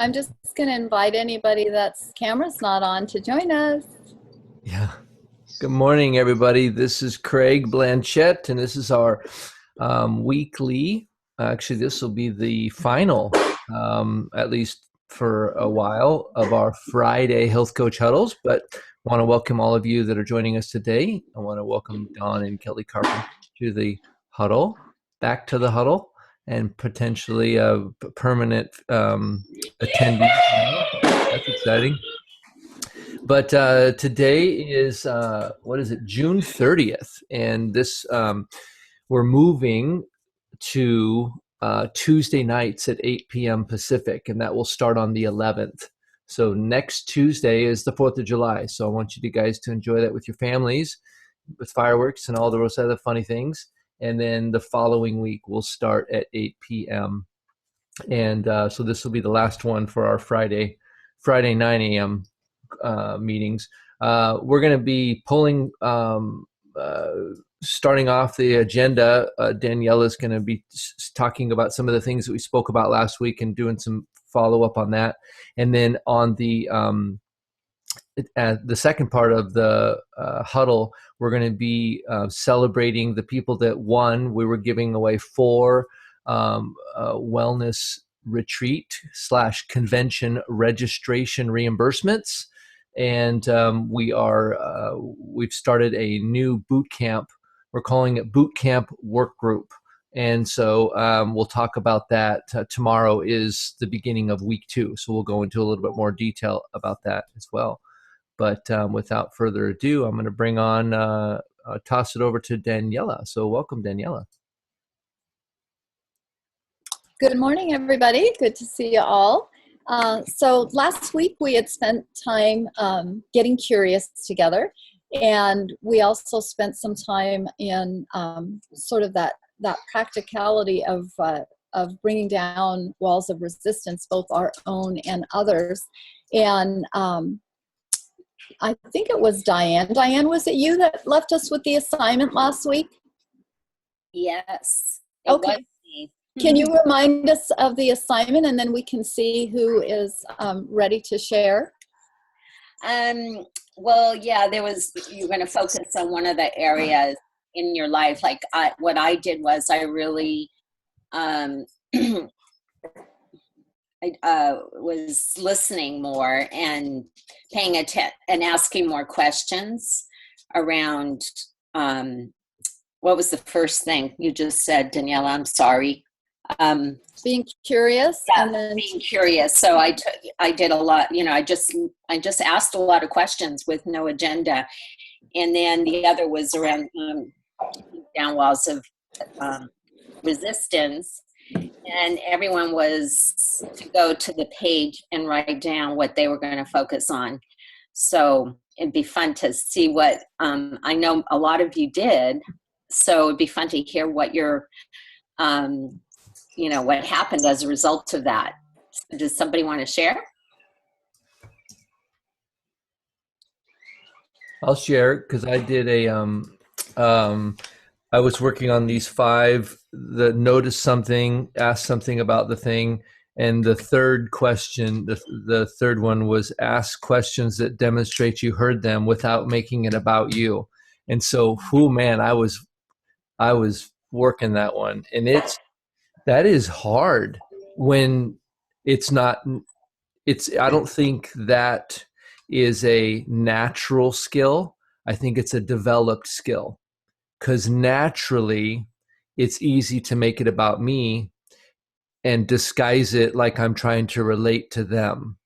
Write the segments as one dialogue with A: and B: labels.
A: I'm just going to invite anybody that's camera's not on to join us.
B: Yeah. Good morning, everybody. This is Craig Blanchette, and this is our weekly. Actually, this will be the final, at least for a while, of our Friday Health Coach Huddles. But I want to welcome all of you that are joining us today. I want to welcome Don and Kelly Carpenter to the huddle, back to the huddle, and potentially a permanent attendee. That's exciting. But today is what is it? June 30th, and this we're moving to Tuesday nights at 8 p.m. Pacific, and that will start on the 11th. So next Tuesday is the 4th of July. So I want you guys to enjoy that with your families, with fireworks and all those other funny things. And then the following week we'll start at 8 p.m. And so this will be the last one for our Friday 9 a.m. Meetings. We're going to be pulling, starting off the agenda. Daniela is going to be talking about some of the things that we spoke about last week and doing some follow up on that. And then on the second part of the huddle, we're going to be celebrating the people that won. We were giving away 4 wellness retreat / convention registration reimbursements. And we've started a new boot camp. We're calling it Bootcamp Work Group. And so we'll talk about that. Tomorrow is the beginning of week 2. So we'll go into a little bit more detail about that as well. But without further ado, I'm going to bring on, toss it over to Daniela. So welcome, Daniela.
A: Good morning, everybody. Good to see you all. So last week we had spent time getting curious together, and we also spent some time in sort of that practicality of bringing down walls of resistance, both our own and others. And I think it was Diane. Diane, was it you that left us with the assignment last week?
C: Yes.
A: Okay. Can you remind us of the assignment, and then we can see who is ready to share?
C: Well, yeah, you're going to focus on one of the areas in your life. Like what I did was I really I was listening more and paying attention and asking more questions around what was the first thing you just said, Daniela? I'm sorry.
A: Being curious.
C: Yeah,
A: and then
C: being curious. So I did a lot, I just asked a lot of questions with no agenda. And then the other was around down walls of resistance. And everyone was to go to the page and write down what they were going to focus on. So it'd be fun to see what, I know a lot of you did. So it'd be fun to hear what your, what happened as a result of that. So does somebody want to share?
B: I'll share because I did I was working on these 5, the notice something, ask something about the thing. And the third question, the third one was ask questions that demonstrate you heard them without making it about you. And so, man, I was working that one. And that is hard when it's not, I don't think that is a natural skill. I think it's a developed skill, because naturally it's easy to make it about me and disguise it like I'm trying to relate to them,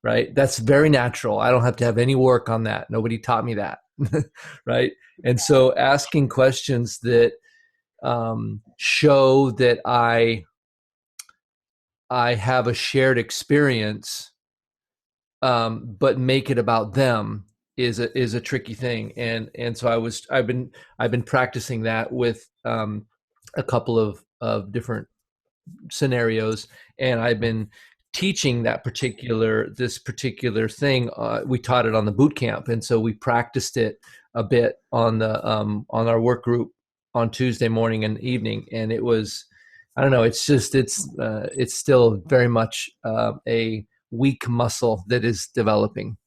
B: right? That's very natural. I don't have to have any work on that. Nobody taught me that, right? And so asking questions that show that I have a shared experience, but make it about them is a tricky thing. And so I've been practicing that with a couple of different scenarios, and I've been teaching this particular thing. We taught it on the boot camp, and so we practiced it a bit on our work group on Tuesday morning and evening, and it was I don't know. It's just it's still very much a weak muscle that is developing.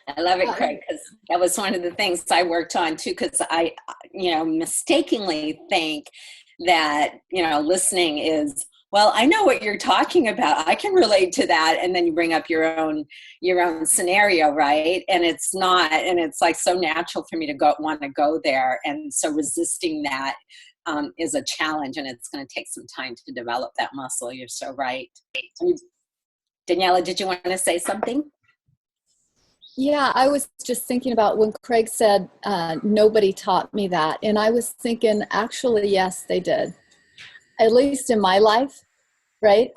C: I love it, Craig, because that was one of the things I worked on too, because I, mistakenly think that, listening is, well, I know what you're talking about. I can relate to that. And then you bring up your own scenario, right? And it's not, and it's like so natural for me to want to go there. And so resisting that is a challenge, and it's going to take some time to develop that muscle. You're so right. Daniela, did you want to say something?
A: Yeah, I was just thinking about when Craig said, nobody taught me that. And I was thinking, actually, yes, they did. At least in my life, right?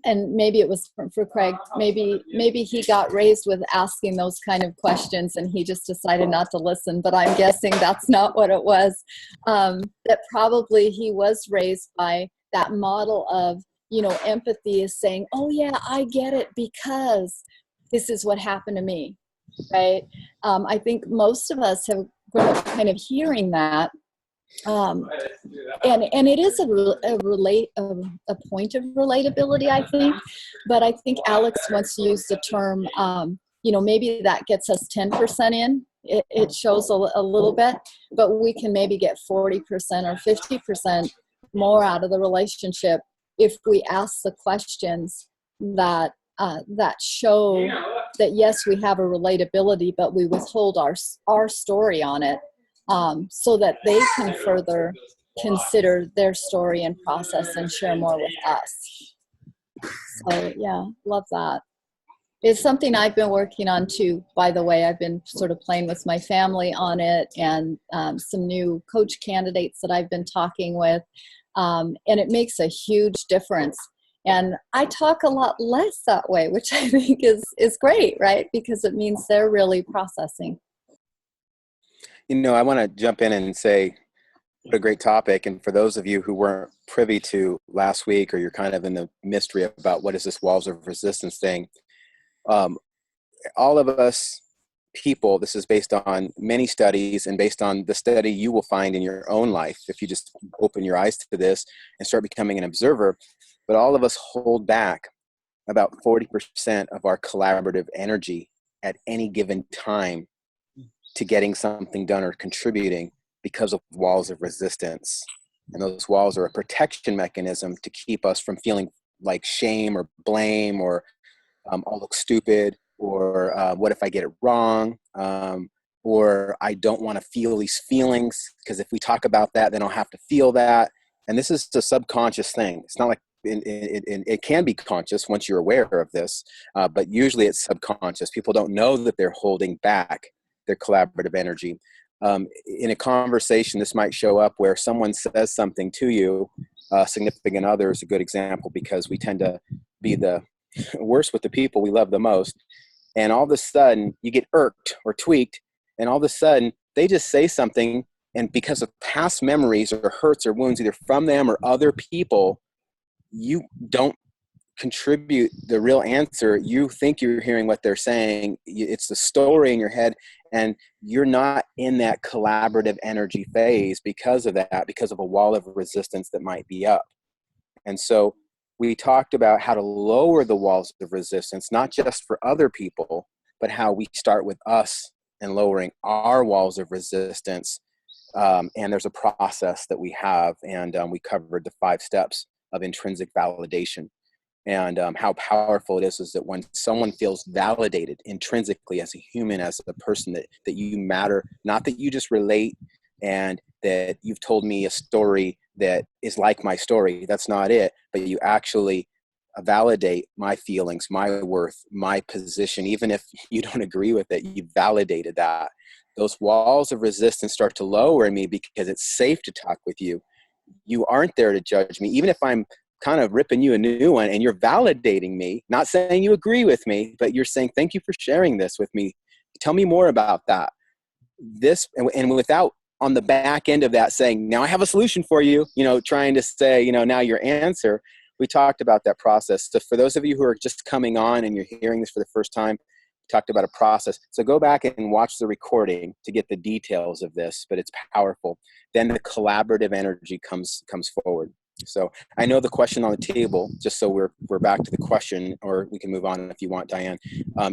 A: And maybe it was for Craig, maybe he got raised with asking those kind of questions and he just decided not to listen. But I'm guessing that's not what it was. That probably he was raised by that model of, empathy is saying, oh yeah, I get it because this is what happened to me. Right. I think most of us have grown up kind of hearing that. And it is a point of relatability, I think. But I think Alex once used the term, maybe that gets us 10% in. It shows a little bit, but we can maybe get 40% or 50% more out of the relationship if we ask the questions that show that yes, we have a relatability, but we withhold our story on it, so that they can further consider their story and process and share more with us. So yeah, love that. It's something I've been working on too, by the way. I've been sort of playing with my family on it, and some new coach candidates that I've been talking with, and it makes a huge difference. And I talk a lot less that way, which I think is great, right? Because it means they're really processing.
D: I want to jump in and say what a great topic. And for those of you who weren't privy to last week, or you're kind of in the mystery about what is this walls of resistance thing, all of us people, this is based on many studies and based on the study you will find in your own life if you just open your eyes to this and start becoming an observer. But all of us hold back about 40% of our collaborative energy at any given time to getting something done or contributing because of walls of resistance. And those walls are a protection mechanism to keep us from feeling like shame or blame or I'll look stupid, or what if I get it wrong, or I don't want to feel these feelings because if we talk about that, then I'll have to feel that. And this is a subconscious thing. It's not like it can be conscious once you're aware of this, but usually it's subconscious. People don't know that they're holding back their collaborative energy. In a conversation, this might show up where someone says something to you. Significant other is a good example because we tend to be the worst with the people we love the most. And all of a sudden you get irked or tweaked, and all of a sudden they just say something, and because of past memories or hurts or wounds, either from them or other people, you don't contribute the real answer. You think you're hearing what they're saying. It's the story in your head, and you're not in that collaborative energy phase because of that, because of a wall of resistance that might be up. And so we talked about how to lower the walls of resistance, not just for other people, but how we start with us and lowering our walls of resistance. And there's a process that we have, and we covered the 5 steps of intrinsic validation. And how powerful it is that when someone feels validated intrinsically as a human, as a person, that you matter, not that you just relate and that you've told me a story that is like my story. That's not it. But you actually validate my feelings, my worth, my position. Even if you don't agree with it, you validated that. Those walls of resistance start to lower in me because it's safe to talk with you. You aren't there to judge me. Even if I'm kind of ripping you a new one and you're validating me, not saying you agree with me, but you're saying, thank you for sharing this with me. Tell me more about that. This, and without on the back end of that saying, now I have a solution for you, trying to say, now your answer. We talked about that process. So for those of you who are just coming on and you're hearing this for the first time, we talked about a process. So go back and watch the recording to get the details of this, but it's powerful. Then the collaborative energy comes forward. So I know the question on the table, just so we're back to the question, or we can move on if you want, Diane,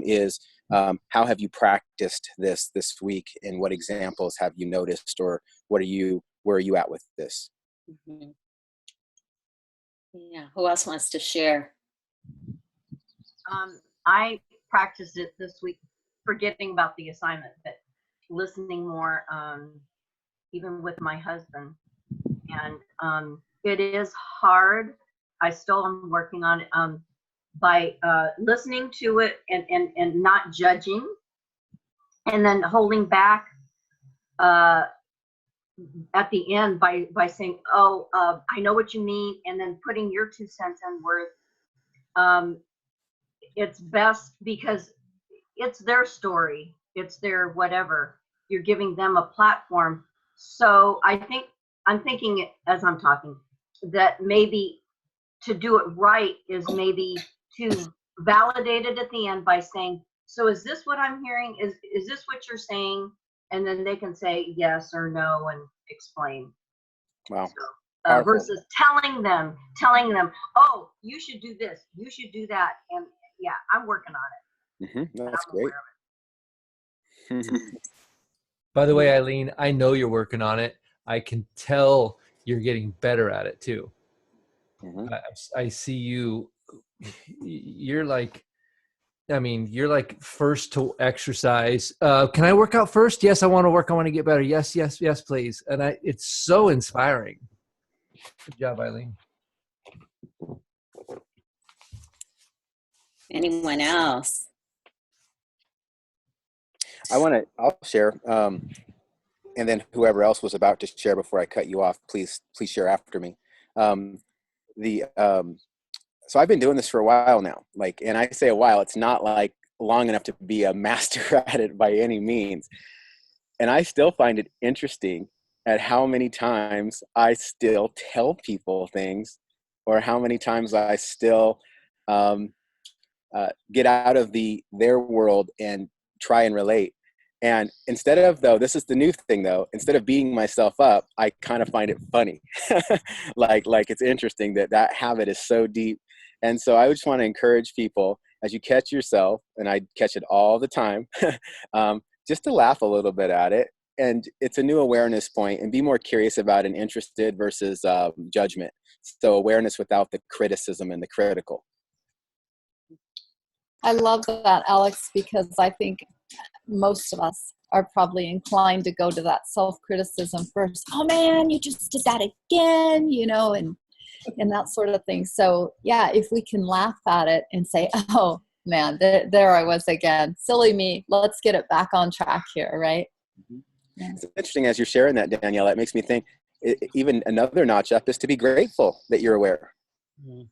D: is how have you practiced this week, and what examples have you noticed, or where are you at with this?
C: Mm-hmm. Yeah, who else wants to share?
E: I practiced it this week, forgetting about the assignment, but listening more, even with my husband. And it is hard. I still am working on it, by listening to it and not judging, and then holding back at the end by saying, oh, I know what you mean, and then putting your 2 cents in worth. It's best because it's their story, it's their whatever. You're giving them a platform. So I'm thinking as I'm talking that maybe to do it right is maybe to validate it at the end by saying, so is this what I'm hearing? Is this what you're saying? And then they can say yes or no and explain.
D: Wow.
E: So, versus telling them, oh, you should do this, you should do that. And yeah, I'm working on it.
D: Mm-hmm. That's great.
B: By the way, Eileen, I know you're working on it. I can tell you're getting better at it too.
D: Mm-hmm.
B: I see you. You're like first to exercise. Can I work out first? Yes, I want to work. I want to get better. Yes, yes, yes, please. And it's so inspiring. Good job, Eileen.
C: Anyone else?
D: I'll share. And then whoever else was about to share before I cut you off, please share after me. So I've been doing this for a while now, and I say a while, it's not like long enough to be a master at it by any means. And I still find it interesting at how many times I still tell people things, or how many times I still get out of their world and try and relate. And instead of, this is the new thing though, instead of beating myself up, I kind of find it funny. like it's interesting that habit is so deep. And so I just want to encourage people, as you catch yourself, and I catch it all the time, just to laugh a little bit at it. And it's a new awareness point, and be more curious about and interested versus judgment. So awareness without the criticism and the critical.
A: I love that, Alex, because I think most of us are probably inclined to go to that self-criticism first. Oh man, you just did that again, and that sort of thing. So yeah, if we can laugh at it and say, oh man, there I was again, silly me, let's get it back on track here, right?
D: Mm-hmm. Yeah. It's interesting as you're sharing that, Danielle, it makes me think even another notch up is to be grateful that you're aware. Mm-hmm.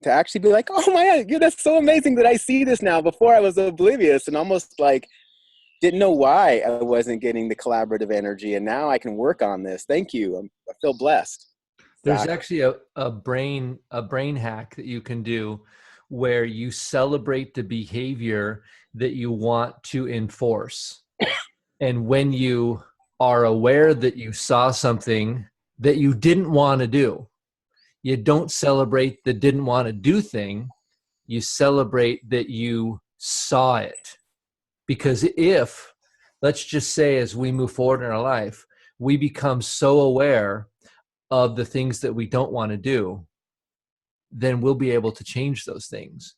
D: To actually be like, oh my God, that's so amazing that I see this now. Before I was oblivious and almost didn't know why I wasn't getting the collaborative energy, and now I can work on this. Thank you. I feel blessed.
B: There's actually a brain hack that you can do where you celebrate the behavior that you want to enforce. And when you are aware that you saw something that you didn't want to do, you don't celebrate the didn't want to do thing. You celebrate that you saw it. Because if, let's just say, as we move forward in our life, we become so aware of the things that we don't want to do, then we'll be able to change those things.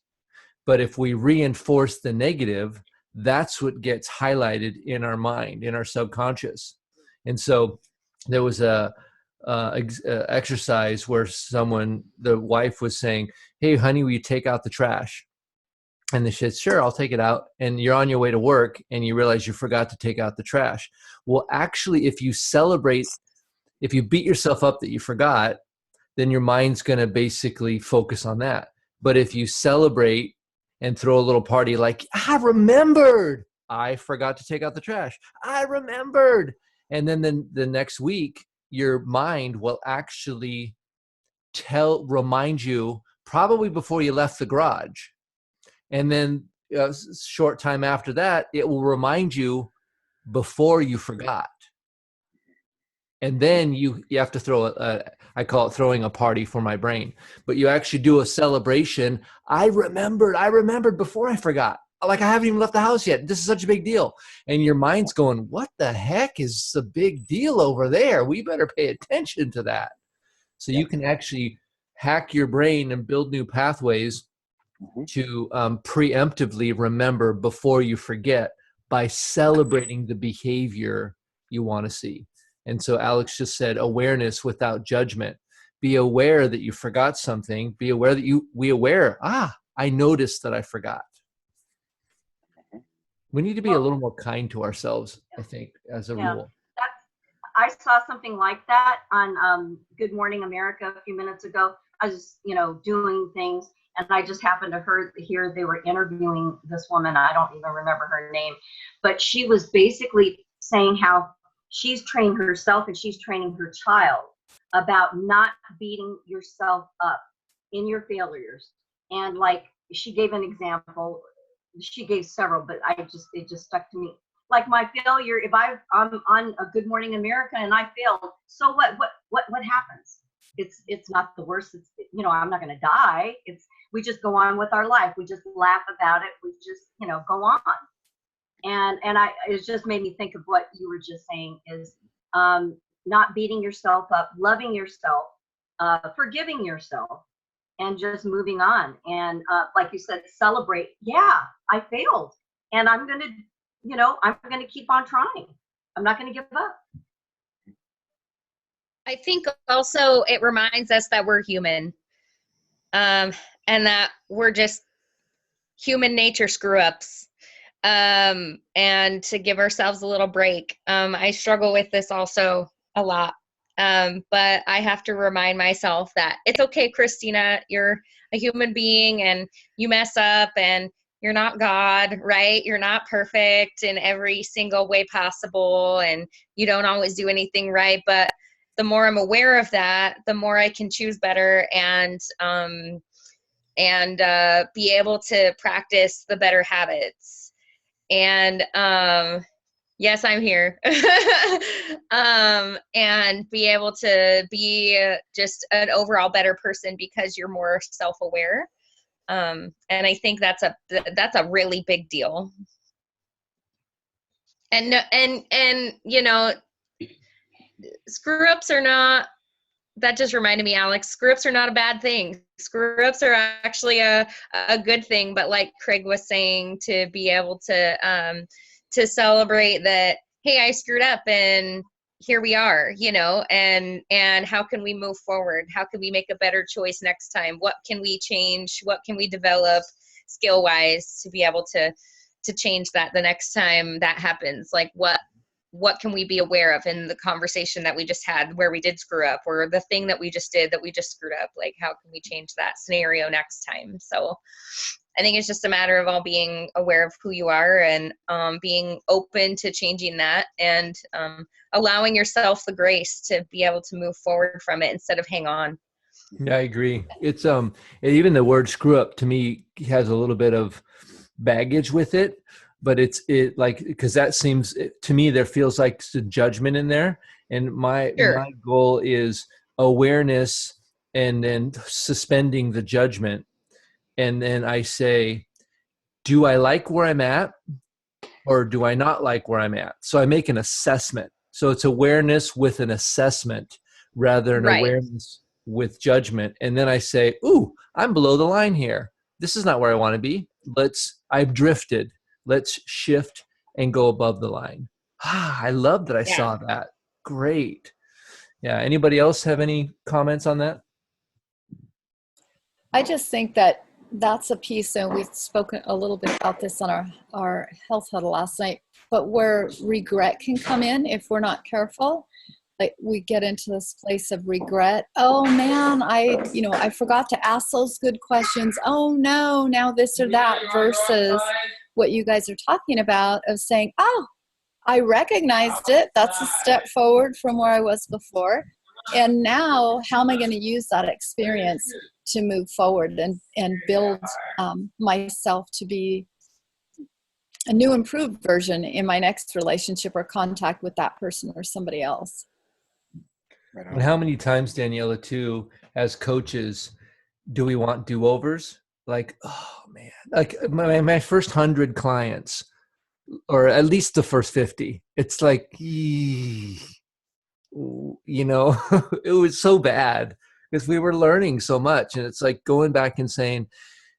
B: But if we reinforce the negative, that's what gets highlighted in our mind, in our subconscious. And so there was a exercise where the wife was saying, hey, honey, will you take out the trash? And they said, sure, I'll take it out. And you're on your way to work and you realize you forgot to take out the trash. Well, actually, if you beat yourself up that you forgot, then your mind's going to basically focus on that. But if you celebrate and throw a little party like, I remembered, I forgot to take out the trash, I remembered. And then the next week, your mind will actually remind you probably before you left the garage. And then a short time after that, it will remind you before you forgot. And then you have to throw I call it throwing a party for my brain, but you actually do a celebration. I remembered before I forgot. Like I haven't even left the house yet. This is such a big deal. And your mind's going, what the heck is the big deal over there? We better pay attention to that. So you can actually hack your brain and build new pathways to preemptively remember before you forget by celebrating the behavior you want to see. And so Alex just said awareness without judgment. Be aware that you forgot something. Be aware that I noticed that I forgot. We need to be a little more kind to ourselves, I think, as a rule.
E: I saw something like that on Good Morning America a few minutes ago. I was, doing things, and I just happened to hear they were interviewing this woman. I don't even remember her name, but she was basically saying how she's trained herself and she's training her child about not beating yourself up in your failures. And like she gave an example, she gave several, but it just stuck to me. Like my failure, if I'm on a Good Morning America and I failed, so what happens? It's not the worst. It's, I'm not going to die. We just go on with our life. We just laugh about it. We just, go on. And it just made me think of what you were just saying is not beating yourself up, loving yourself, forgiving yourself, and just moving on. And like you said, celebrate. Yeah, I failed, and I'm going to keep on trying. I'm not going to give up.
F: I think also it reminds us that we're human, and that we're just human nature screw ups, and to give ourselves a little break. I struggle with this also a lot, but I have to remind myself that it's okay, Christina, you're a human being and you mess up and you're not God, right? You're not perfect in every single way possible, and you don't always do anything right. But the more I'm aware of that, the more I can choose better and be able to practice the better habits. And yes, I'm here. And be able to be just an overall better person because you're more self-aware. And I think that's a really big deal. And screw ups are not, that just reminded me, Alex, screw ups are not a bad thing. Screw ups are actually a good thing. But like Craig was saying, to be able to celebrate that, hey, I screwed up and here we are, and how can we move forward? How can we make a better choice next time? What can we change? What can we develop skill wise to be able to change that the next time that happens? Like what can we be aware of in the conversation that we just had where we did screw up, or the thing that we just did that we just screwed up? Like, how can we change that scenario next time? So I think it's just a matter of all being aware of who you are and being open to changing that, and allowing yourself the grace to be able to move forward from it instead of hang on.
B: Yeah, I agree. It's even the word screw up to me has a little bit of baggage with it, but because that seems to me, there feels like some judgment in there. And my goal is awareness and then suspending the judgment. And then I say, do I like where I'm at or do I not like where I'm at? So I make an assessment. So it's awareness with an assessment rather than awareness with judgment. And then I say, ooh, I'm below the line here. This is not where I want to be. I've drifted. Let's shift and go above the line. I love that I saw that. Great. Yeah. Anybody else have any comments on that?
A: I just think that that's a piece, and we've spoken a little bit about this on our health huddle last night, but where regret can come in if we're not careful. Like we get into this place of regret. Oh man, I forgot to ask those good questions. Oh no, now this or that, versus what you guys are talking about of saying, oh, I recognized it. That's a step forward from where I was before. And now how am I going to use that experience to move forward and build myself to be a new improved version in my next relationship or contact with that person or somebody else?
D: Right
B: And
D: on.
B: how many times, Daniela, too, as coaches, do we want do-overs? Like, oh man, like my first 100 clients, or at least the first 50, it's like, it was so bad because we were learning so much. And it's like going back and saying,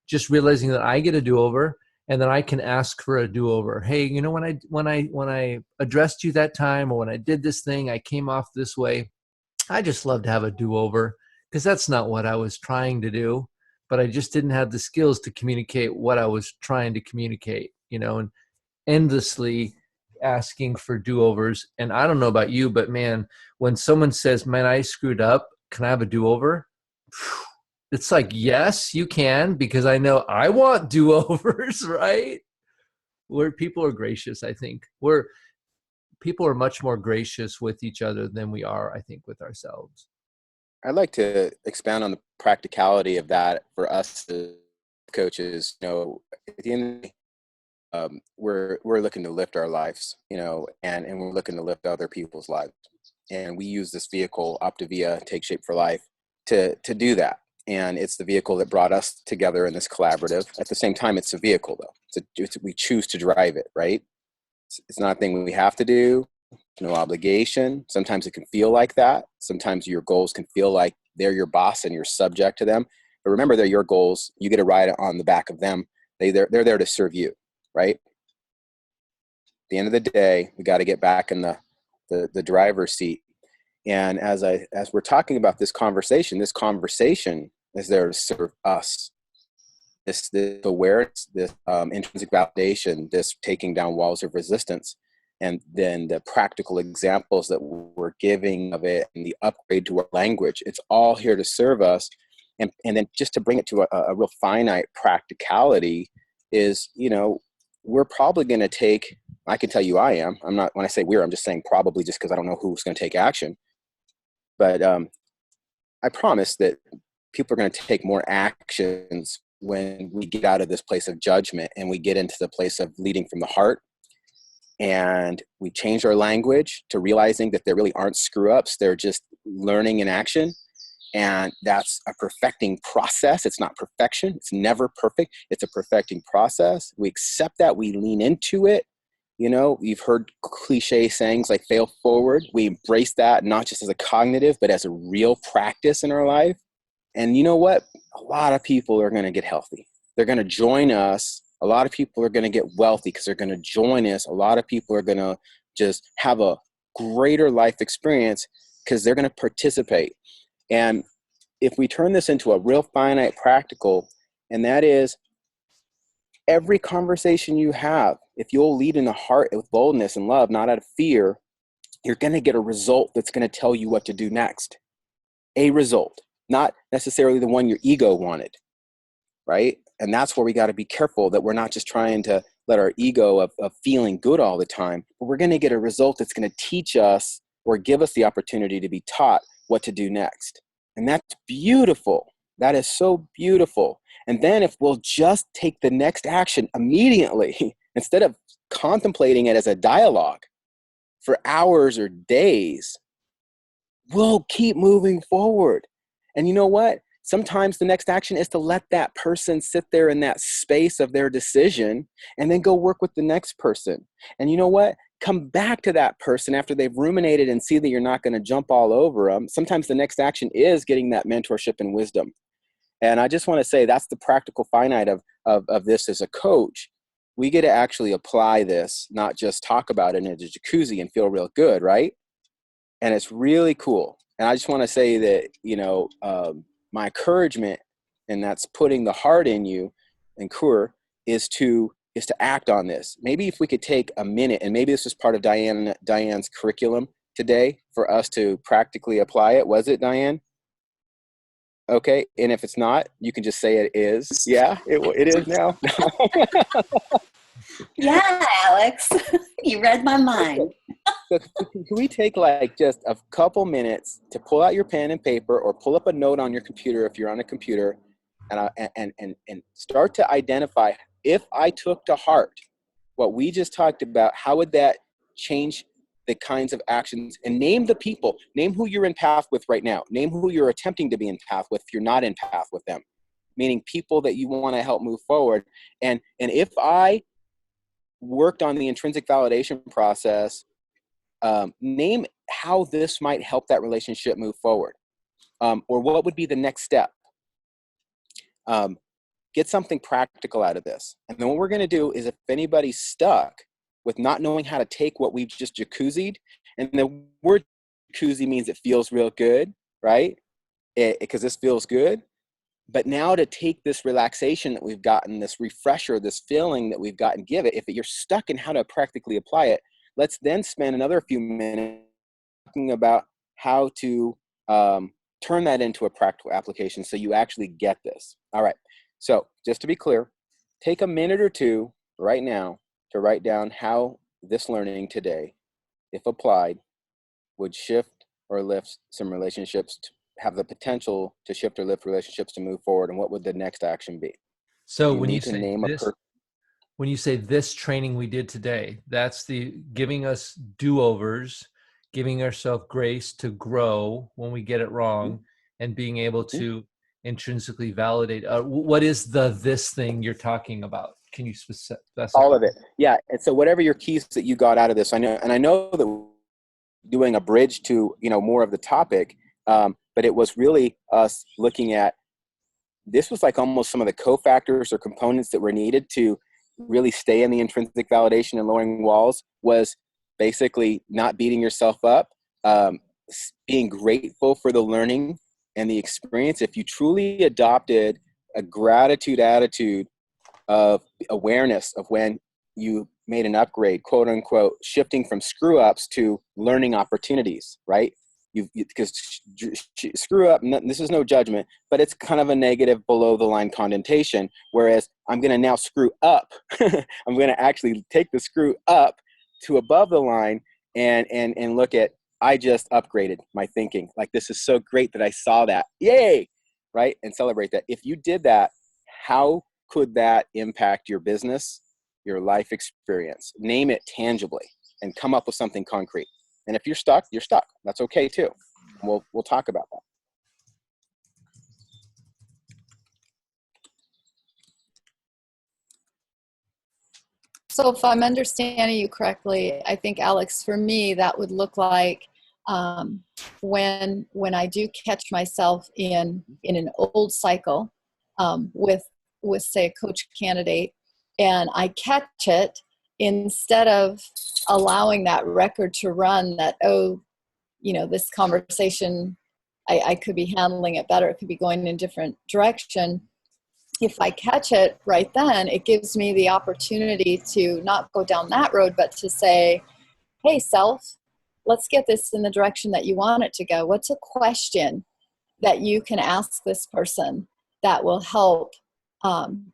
B: just realizing that I get a do-over and then I can ask for a do-over. Hey, when I addressed you that time, or when I did this thing, I came off this way. I just love to have a do-over because that's not what I was trying to do, but I just didn't have the skills to communicate what I was trying to communicate, and endlessly asking for do-overs. And I don't know about you, but man, when someone says, man, I screwed up, can I have a do-over? It's like, yes, you can, because I know I want do-overs, right? Where people are gracious, I think. People are much more gracious with each other than we are, I think, with ourselves.
D: I'd like to expound on the practicality of that for us as coaches. At the end of the day, we're looking to lift our lives, and we're looking to lift other people's lives. And we use this vehicle, Optavia, Take Shape for Life, to do that. And it's the vehicle that brought us together in this collaborative. At the same time, it's a vehicle, though. We choose to drive it, right? It's not a thing we have to do. No obligation. Sometimes it can feel like that. Sometimes your goals can feel like they're your boss and you're subject to them. But remember, they're your goals. You get a ride on the back of them. They're there to serve you, right? At the end of the day, we got to get back in the driver's seat. And as we're talking about this conversation is there to serve us. This awareness, this intrinsic validation, this taking down walls of resistance, and then the practical examples that we're giving of it, and the upgrade to our language. It's all here to serve us. And then just to bring it to a real finite practicality is, we're probably going to take, I can tell you I am. I'm not, when I say we're, I'm just saying probably, just because I don't know who's going to take action. But I promise that people are going to take more actions when we get out of this place of judgment and we get into the place of leading from the heart. And we change our language to realizing that there really aren't screw-ups. They're just learning in action. And that's a perfecting process. It's not perfection. It's never perfect. It's a perfecting process. We accept that. We lean into it. You've heard cliche sayings like fail forward. We embrace that, not just as a cognitive, but as a real practice in our life. And you know what? A lot of people are going to get healthy. They're going to join us. A lot of people are going to get wealthy because they're going to join us. A lot of people are going to just have a greater life experience because they're going to participate. And if we turn this into a real finite practical, and that is every conversation you have, if you'll lead in the heart with boldness and love, not out of fear, you're going to get a result that's going to tell you what to do next. A result, not necessarily the one your ego wanted, right? And that's where we got to be careful that we're not just trying to let our ego of feeling good all the time, but we're going to get a result that's going to teach us or give us the opportunity to be taught what to do next. And that's beautiful. That is so beautiful. And then if we'll just take the next action immediately, instead of contemplating it as a dialogue for hours or days, we'll keep moving forward. And you know what? Sometimes the next action is to let that person sit there in that space of their decision and then go work with the next person. And you know what? Come back to that person after they've ruminated and see that you're not going to jump all over them. Sometimes the next action is getting that mentorship and wisdom. And I just want to say that's the practical finite of this as a coach. We get to actually apply this, not just talk about it in a jacuzzi and feel real good, right? And it's really cool. And I just want to say that, my encouragement, and that's putting the heart in you, and Kur, is to act on this. Maybe if we could take a minute, and maybe this was part of Diane's curriculum today for us to practically apply it. Was it, Diane? Okay. And if it's not, you can just say it is. Yeah, it is now.
C: Yeah, Alex, you read my mind.
D: So can we take just a couple minutes to pull out your pen and paper, or pull up a note on your computer if you're on a computer, and start to identify, if I took to heart what we just talked about, how would that change the kinds of actions, and name the people. Name who you're in path with right now. Name who you're attempting to be in path with if you're not in path with them, meaning people that you want to help move forward. And if I worked on the intrinsic validation process, name how this might help that relationship move forward, or what would be the next step. Get something practical out of this. And then what we're going to do is, if anybody's stuck with not knowing how to take what we've just jacuzzied, and the word jacuzzi means it feels real good, right? Because this feels good. But now to take this relaxation that we've gotten, this refresher, this feeling that we've gotten, give it. If you're stuck in how to practically apply it, let's then spend another few minutes talking about how to turn that into a practical application so you actually get this. All right. So just to be clear, take a minute or two right now to write down how this learning today, if applied, would shift or lift some relationships, have the potential to shift or lift relationships to move forward, and what would the next action be?
B: So
D: You
B: when you
D: need to
B: say
D: name
B: this, when you say this training we did today, that's the giving us do-overs, giving ourselves grace to grow when we get it wrong, and being able to intrinsically validate. What is this thing you're talking about? Can you specify?
D: All of it. Yeah. And so whatever your keys that you got out of this, I know that doing a bridge to, more of the topic, but it was really us looking at, this was like almost some of the cofactors or components that were needed to really stay in the intrinsic validation and lowering walls, was basically not beating yourself up, being grateful for the learning and the experience. If you truly adopted a gratitude attitude of awareness of when you made an upgrade, quote unquote, shifting from screw ups to learning opportunities, right? Because screw up, this is no judgment, but it's kind of a negative below the line connotation. Whereas I'm going to now screw up. I'm going to actually take the screw up to above the line and look at, I just upgraded my thinking. Like, this is so great that I saw that. Yay. Right. And celebrate that. If you did that, how could that impact your business, your life experience? Name it tangibly and come up with something concrete. And if you're stuck, you're stuck. That's okay too. We'll talk about that.
A: So if I'm understanding you correctly, I think, Alex, for me, that would look like when I do catch myself in an old cycle with say a coach candidate, and I catch it, instead of allowing that record to run, that, this conversation, I could be handling it better, it could be going in a different direction. If I catch it right then, it gives me the opportunity to not go down that road, but to say, hey, self, let's get this in the direction that you want it to go. What's a question that you can ask this person that will help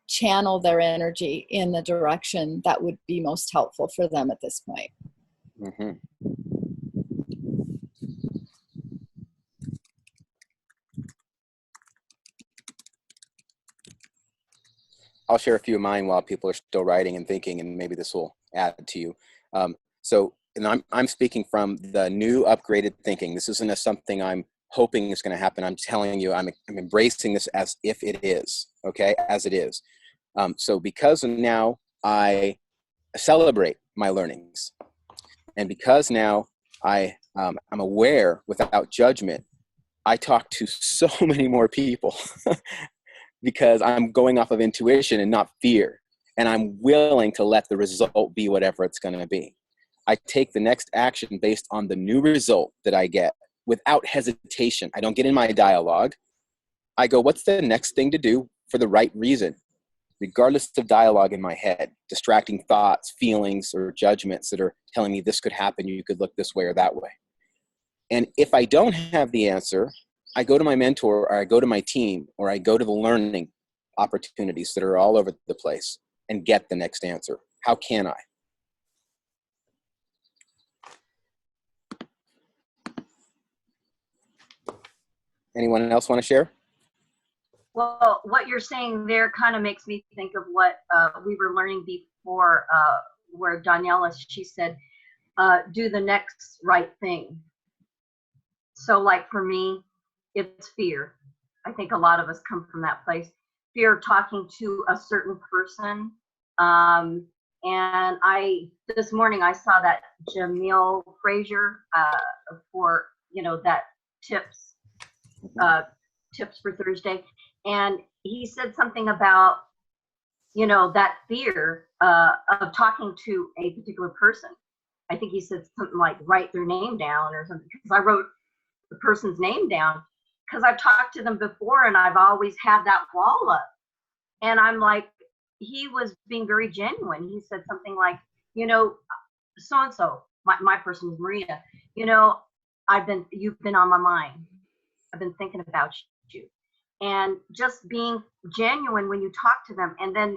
A: channel their energy in the direction that would be most helpful for them at this point?
D: Mm-hmm. I'll share a few of mine while people are still writing and thinking, and maybe this will add to you. And I'm speaking from the new upgraded thinking. This isn't something I'm hoping is going to happen. I'm telling you, I'm embracing this as if it is, okay, as it is. So because now I celebrate my learnings, and because now I'm aware without judgment, I talk to so many more people because I'm going off of intuition and not fear. And I'm willing to let the result be whatever it's going to be. I take the next action based on the new result that I get without hesitation. I don't get in my dialogue. I go, what's the next thing to do for the right reason? Regardless of dialogue in my head, distracting thoughts, feelings, or judgments that are telling me this could happen, you could look this way or that way. And if I don't have the answer, I go to my mentor, or I go to my team, or I go to the learning opportunities that are all over the place and get the next answer. How can I? Anyone else want to share?
E: Well, what you're saying there kind of makes me think of what we were learning before, where Daniela, she said, do the next right thing. So like for me, it's fear. I think a lot of us come from that place. Fear of talking to a certain person. And this morning I saw that Jamil Frazier for, that tips for Thursday. And he said something about, that fear of talking to a particular person. I think he said something like write their name down or something, because I wrote the person's name down because I've talked to them before and I've always had that wall up. And I'm like, he was being very genuine. He said something like, so-and-so, my person is Maria, you've been on my mind. I've been thinking about you. And just being genuine when you talk to them. And then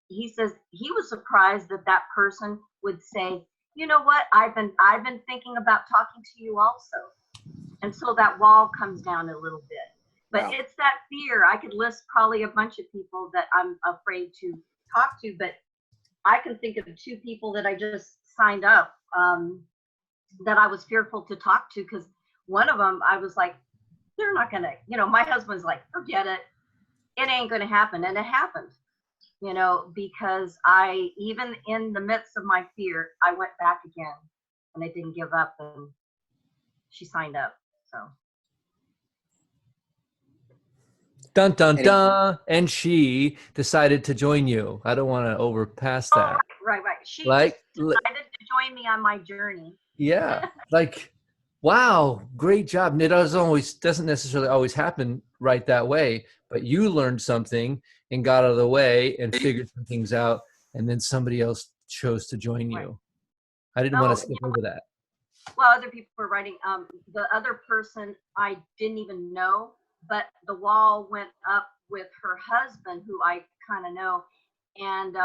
E: he says he was surprised that person would say, you know what, I've been thinking about talking to you also. And so that wall comes down a little bit. But wow. It's that fear. I could list probably a bunch of people that I'm afraid to talk to, but I can think of 2 people that I just signed up that I was fearful to talk to, because one of them, I was like, they're not going to, my husband's like, forget it. It ain't going to happen. And it happened, because even in the midst of my fear, I went back again and I didn't give up, and she signed up. So.
B: Dun, dun, dun. And she decided to join you. I don't want to overpass that.
E: Oh, right. She just decided to join me on my journey.
B: Yeah. Wow, great job. It doesn't necessarily always happen right that way, but you learned something and got out of the way and figured some things out, and then somebody else chose to join you. Right. I didn't want to skip over that.
E: Well, other people were writing. The other person I didn't even know, but the wall went up with her husband, who I kind of know, and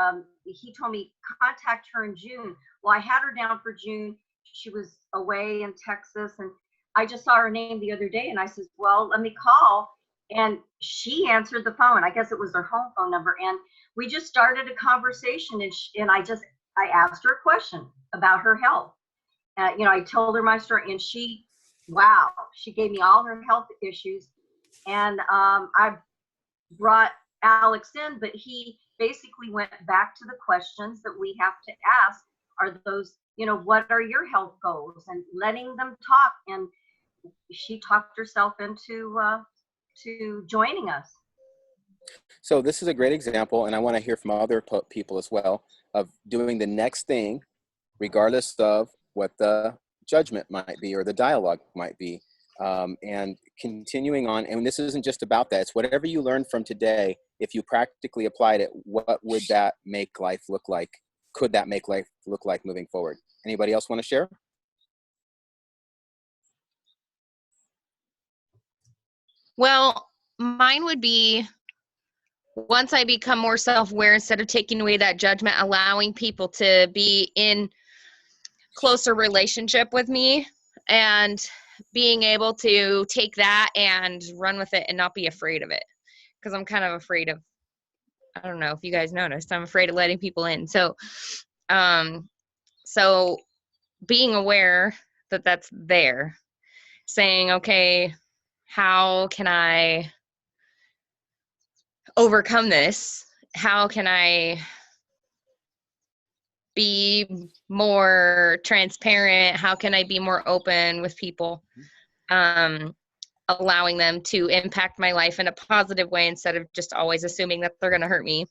E: he told me contact her in June. Well, I had her down for June. She was away in Texas, and I just saw her name the other day, and I said, well, let me call. And she answered the phone. I guess it was her home phone number. And we just started a conversation, and I asked her a question about her health. I told her my story, and she gave me all her health issues. And I brought Alex in, but he basically went back to the questions that we have to ask. Are those, what are your health goals? And letting them talk. And she talked herself into to joining us.
D: So this is a great example, and I want to hear from other people as well, of doing the next thing, regardless of what the judgment might be or the dialogue might be, and continuing on. And this isn't just about that. It's whatever you learned from today. If you practically applied it, what would that make life look like? Could that make life look like moving forward? Anybody else want to share?
F: Well, mine would be, once I become more self-aware, instead of taking away that judgment, allowing people to be in closer relationship with me and being able to take that and run with it and not be afraid of it. Because I'm kind of afraid of, I don't know if you guys noticed, I'm afraid of letting people in. So being aware that that's there, saying, okay, how can I overcome this? How can I be more transparent? How can I be more open with people? Allowing them to impact my life in a positive way instead of just always assuming that they're going to hurt me.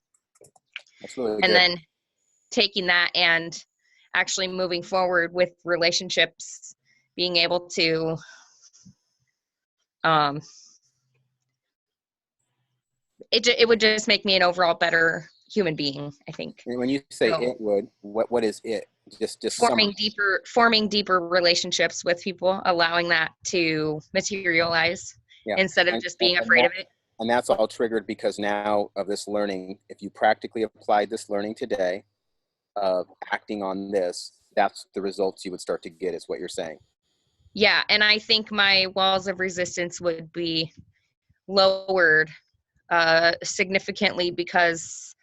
D: That's really
F: and
D: good.
F: Then taking that and actually moving forward with relationships, being able to it would just make me an overall better human being, I think.
D: And when you say it would, what is it? Just
F: forming deeper relationships with people, allowing that to materialize instead of just being afraid of it.
D: And that's all triggered because now of this learning. If you practically applied this learning today of acting on this, that's the results you would start to get, is what you're saying.
F: Yeah, and I think my walls of resistance would be lowered significantly because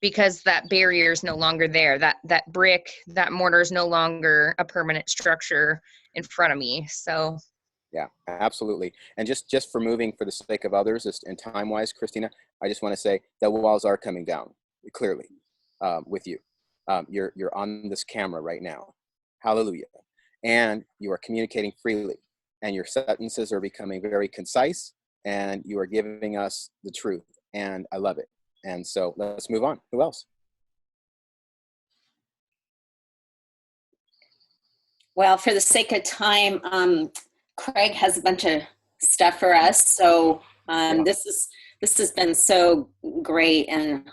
F: because that barrier is no longer there. That brick, that mortar is no longer a permanent structure in front of me. So
D: Yeah, absolutely. And just for moving for the sake of others and time wise, Christina, I just want to say that walls are coming down clearly with you. You're on this camera right now. Hallelujah. And you are communicating freely, and your sentences are becoming very concise, and you are giving us the truth. And I love it. And so let's move on. Who else?
C: Well, for the sake of time, Craig has a bunch of stuff for us. So this has been so great, and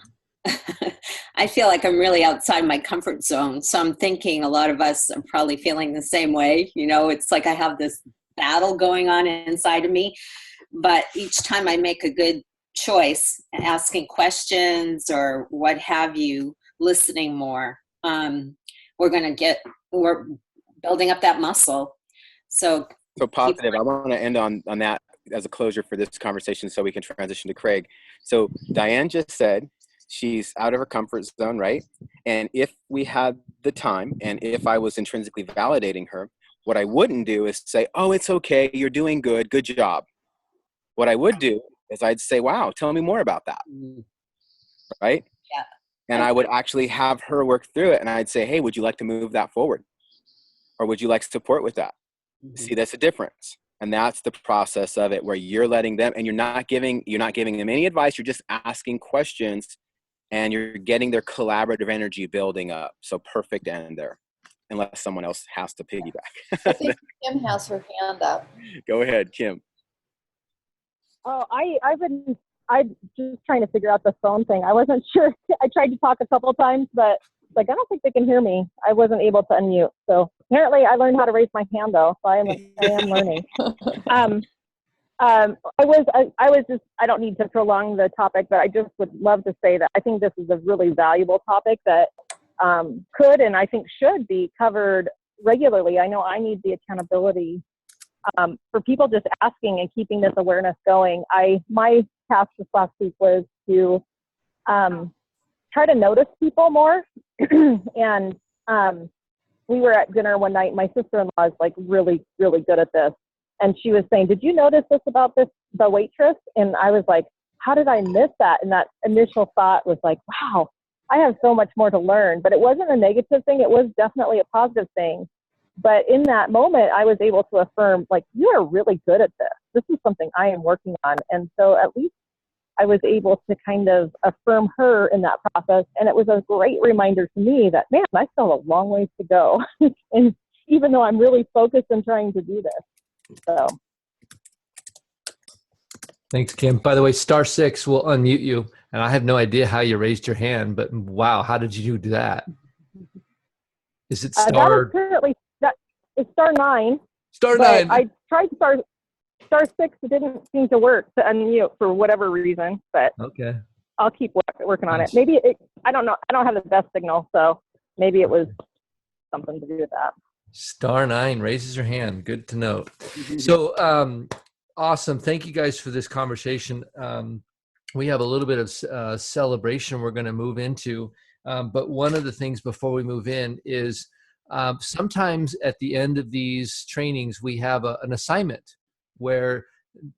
C: I feel like I'm really outside my comfort zone. So I'm thinking a lot of us are probably feeling the same way. You know, it's like I have this battle going on inside of me. But each time I make a good choice, asking questions or what have you, listening more, we're building up that muscle. So
D: positive. I want to end on that as a closure for this conversation so we can transition to Craig. So Diane just said she's out of her comfort zone, right? And if we had the time, and if I was intrinsically validating her, what I wouldn't do is say, oh, it's okay, you're doing good job. What I would do is I'd say, wow, tell me more about that, right?
C: Yeah.
D: And I would actually have her work through it, and I'd say, hey, would you like to move that forward? Or would you like support with that? Mm-hmm. See, that's the difference. And that's the process of it, where you're letting them, and you're not giving them any advice, you're just asking questions, and you're getting their collaborative energy building up. So perfect end there, unless someone else has to piggyback.
A: I think Kim has her hand up.
D: Go ahead, Kim.
G: Oh, I'm just trying to figure out the phone thing. I wasn't sure. I tried to talk a couple of times, but I don't think they can hear me. I wasn't able to unmute. So apparently I learned how to raise my hand though. So I am learning. I don't need to prolong the topic, but I just would love to say that I think this is a really valuable topic that could, and I think should be covered regularly. I know I need the accountability for people just asking and keeping this awareness going. My task this last week was to try to notice people more. And we were at dinner one night. My sister-in-law is like really, really good at this. And she was saying, did you notice this about the waitress? And I was like, how did I miss that? And that initial thought was like, wow, I have so much more to learn. But it wasn't a negative thing. It was definitely a positive thing. But in that moment, I was able to affirm, like, you are really good at this. This is something I am working on. And so at least I was able to kind of affirm her in that process. And it was a great reminder to me that, man, I still have a long ways to go. And even though I'm really focused on trying to do this. So.
B: Thanks, Kim. By the way, *6 will unmute you. And I have no idea how you raised your hand, but wow, how did you do that? Is it star?
G: It's *9.
B: *9.
G: I tried *6. It didn't seem to work to unmute for whatever reason, but
B: okay,
G: I'll keep working on it. Maybe I don't know. I don't have the best signal, so maybe it was something to do with that.
B: *9 raises her hand. Good to know. So awesome. Thank you guys for this conversation. We have a little bit of celebration we're going to move into. But one of the things before we move in is sometimes at the end of these trainings, we have an assignment where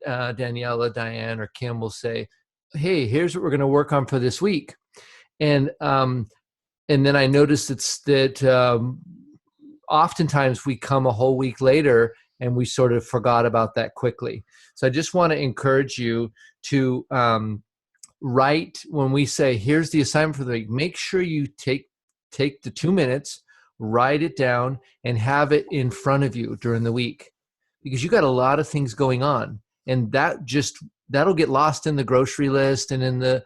B: Daniela, Diane, or Kim will say, hey, here's what we're going to work on for this week. And then I noticed that oftentimes we come a whole week later and we sort of forgot about that quickly. So I just want to encourage you to write when we say, here's the assignment for the week. Make sure you take the 2 minutes, write it down, and have it in front of you during the week. Because you got a lot of things going on, and that'll get lost in the grocery list and in the,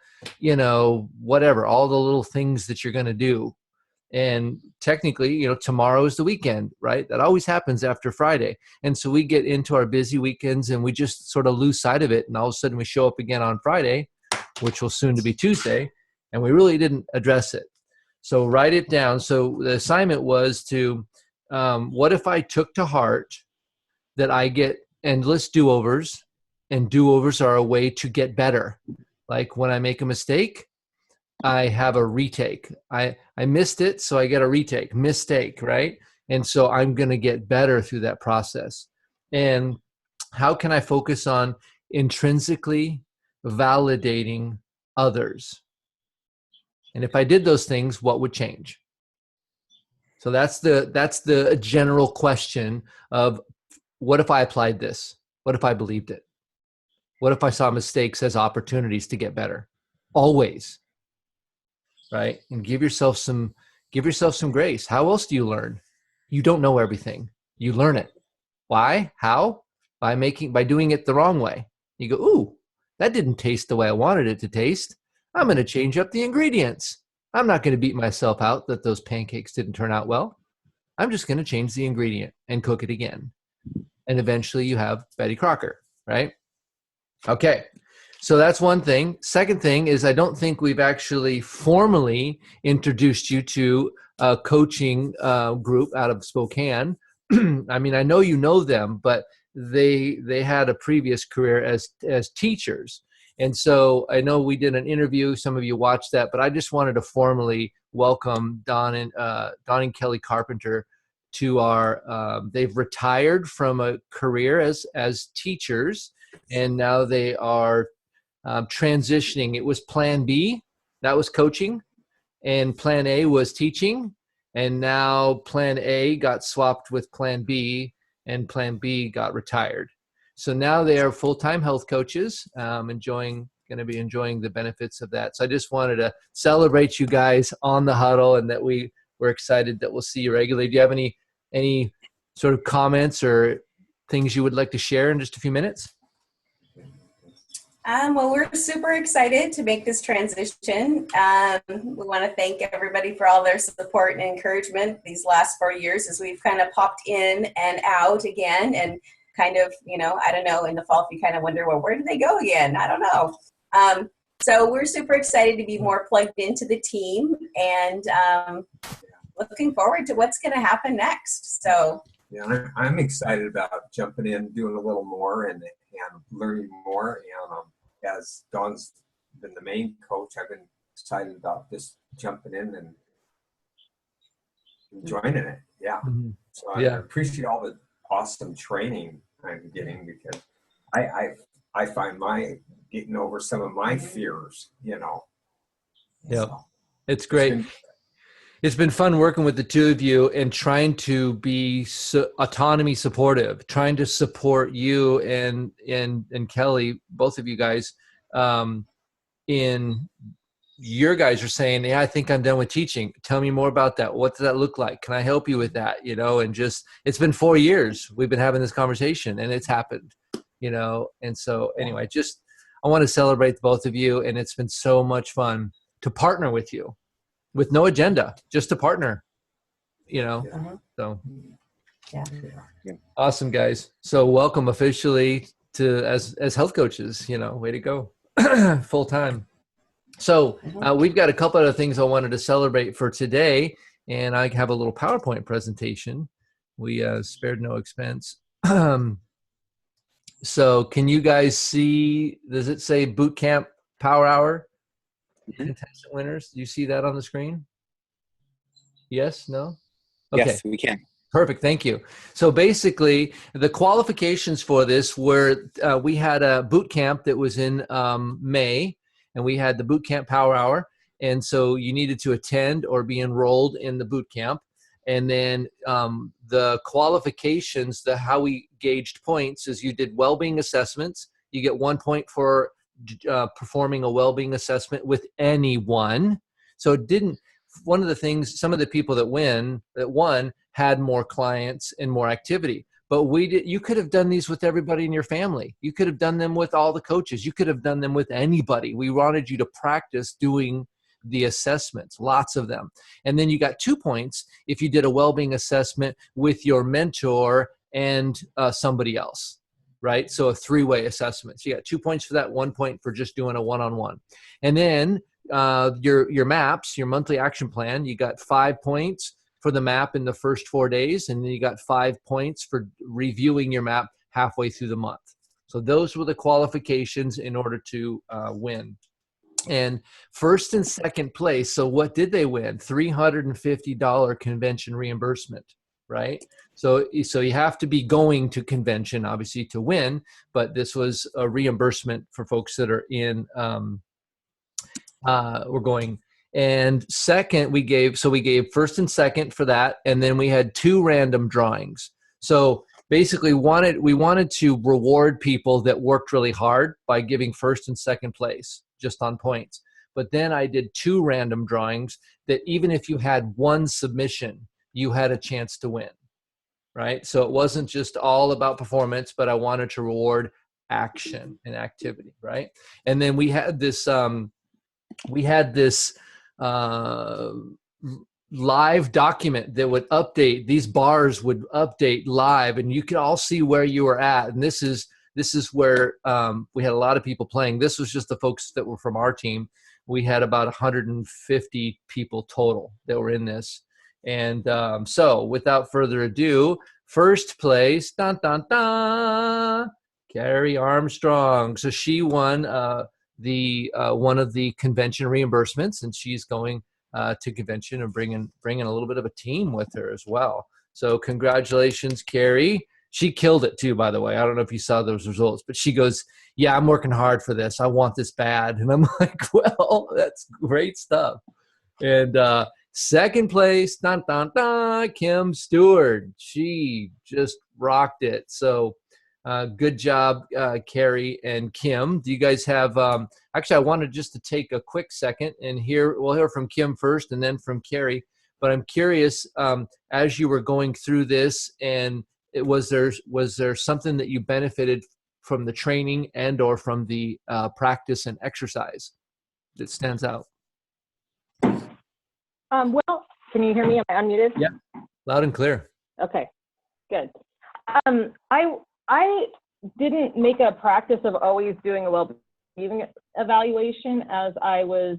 B: whatever, all the little things that you're going to do. And technically, tomorrow is the weekend, right? That always happens after Friday. And so we get into our busy weekends and we just sort of lose sight of it. And all of a sudden we show up again on Friday, which will soon to be Tuesday, and we really didn't address it. So write it down. So the assignment was to, what if I took to heart that I get endless do-overs, and do-overs are a way to get better. Like when I make a mistake, I have a retake. I missed it, so I get a retake. Mistake, right? And so I'm going to get better through that process. And how can I focus on intrinsically validating others? And if I did those things, what would change? So that's the general question of, what if I applied this? What if I believed it? What if I saw mistakes as opportunities to get better? Always, right? And give yourself some grace. How else do you learn? You don't know everything. You learn it. Why? How? By doing it the wrong way. You go, ooh, that didn't taste the way I wanted it to taste. I'm going to change up the ingredients. I'm not going to beat myself out that those pancakes didn't turn out well. I'm just going to change the ingredient and cook it again. And eventually you have Betty Crocker, right? Okay. So that's one thing. Second thing is, I don't think we've actually formally introduced you to a coaching group out of Spokane. I mean, I know you know them, but they had a previous career as teachers. And so I know we did an interview. Some of you watched that, but I just wanted to formally welcome Don and Kelly Carpenter to our. They've retired from a career as teachers, and now they are transitioning. It was Plan B, that was coaching, and Plan A was teaching, and now Plan A got swapped with Plan B, and Plan B got retired. So now they are full-time health coaches, going to be enjoying the benefits of that. So I just wanted to celebrate you guys on the huddle, and that we're excited that we'll see you regularly. Do you have any sort of comments or things you would like to share in just a few minutes?
H: Well, we're super excited to make this transition. We want to thank everybody for all their support and encouragement these last 4 years, as we've kind of popped in and out again, and kind of, I don't know, in the fall, if you kind of wonder, well, where did they go again? I don't know. So we're super excited to be more plugged into the team, and looking forward to what's going to happen next. So
I: yeah, I'm excited about jumping in, doing a little more, and learning more. And as Dawn's been the main coach, I've been excited about just jumping in and enjoying it. Yeah.
B: Mm-hmm.
I: So I appreciate all the awesome training I'm getting, because I find getting over some of my fears, Yeah.
B: So it's great. It's been fun working with the two of you and trying to be autonomy supportive, trying to support you and Kelly, both of you guys, in your guys are saying, yeah, I think I'm done with teaching. Tell me more about that. What does that look like? Can I help you with that? And just, it's been 4 years we've been having this conversation, and it's happened, and so anyway, I want to celebrate both of you, and it's been so much fun to partner with you. With no agenda, just to partner, So awesome, guys. So welcome officially to as health coaches. Way to go, full time. So we've got a couple other things I wanted to celebrate for today, and I have a little PowerPoint presentation. We spared no expense. So can you guys see? Does it say Bootcamp Power Hour? Contestant winners. Do you see that on the screen? Yes? No? Okay.
D: Yes, we can.
B: Perfect. Thank you. So basically, the qualifications for this were we had a boot camp that was in May, and we had the Bootcamp Power Hour. And so you needed to attend or be enrolled in the boot camp. And then the qualifications, how we gauged points is you did well-being assessments. You get 1 point for performing a well-being assessment with anyone. So it didn't, one of the things, some of the people that won had more clients and more activity, but you could have done these with everybody in your family. You could have done them with all the coaches. You could have done them with anybody. We wanted you to practice doing the assessments, lots of them. And then you got 2 points if you did a well-being assessment with your mentor and somebody else. Right? So a 3-way assessment. So you got 2 points for that, 1 point for just doing a one-on-one. And then your maps, your monthly action plan, you got 5 points for the map in the first 4 days. And then you got 5 points for reviewing your map halfway through the month. So those were the qualifications in order to win. And first and second place. So what did they win? $350 convention reimbursement, right? So you have to be going to convention, obviously, to win, but this was a reimbursement for folks that are in, we're going. And second, we gave first and second for that. And then we had 2 random drawings. So basically we wanted to reward people that worked really hard by giving first and second place just on points. But then I did 2 random drawings that even if you had 1 submission, you had a chance to win, right? So it wasn't just all about performance, but I wanted to reward action and activity, right? And then we had this live document that would update. These bars would update live, and you could all see where you were at. And this is where we had a lot of people playing. This was just the folks that were from our team. We had about 150 people total that were in this. And so without further ado, first place, dun, dun, dun, Carrie Armstrong. So she won one of the convention reimbursements, and she's going to convention and bringing a little bit of a team with her as well. So congratulations, Carrie. She killed it too, by the way. I don't know if you saw those results, but she goes, yeah, I'm working hard for this. I want this bad. And I'm like, well, that's great stuff. And second place, dun, dun, dun, Kim Stewart. She just rocked it. So good job, Carrie and Kim. Do you guys have, actually, I wanted just to take a quick second and we'll hear from Kim first and then from Carrie. But I'm curious, as you were going through this, and was there something that you benefited from the training and or from the practice and exercise that stands out?
G: Well, can you hear me? Am I unmuted?
B: Yeah, loud and clear.
G: Okay, good. I didn't make a practice of always doing a well-being evaluation as I was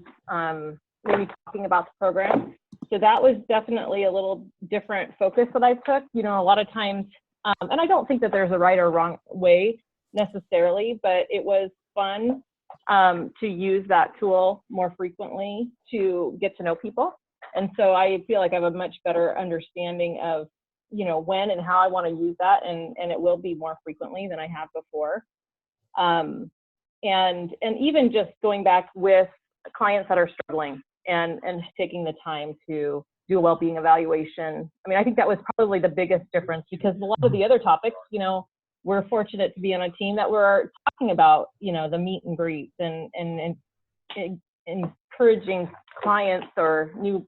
G: maybe talking about the program. So that was definitely a little different focus that I took. You know, a lot of times, and I don't think that there's a right or wrong way necessarily, but it was fun to use that tool more frequently to get to know people. And so I feel like I have a much better understanding of, you know, when and how I want to use that, and it will be more frequently than I have before. And even just going back with clients that are struggling and taking the time to do a well-being evaluation. I mean, I think that was probably the biggest difference, because a lot of the other topics, you know, we're fortunate to be on a team that we're talking about, you know, the meet and greets and encouraging clients or new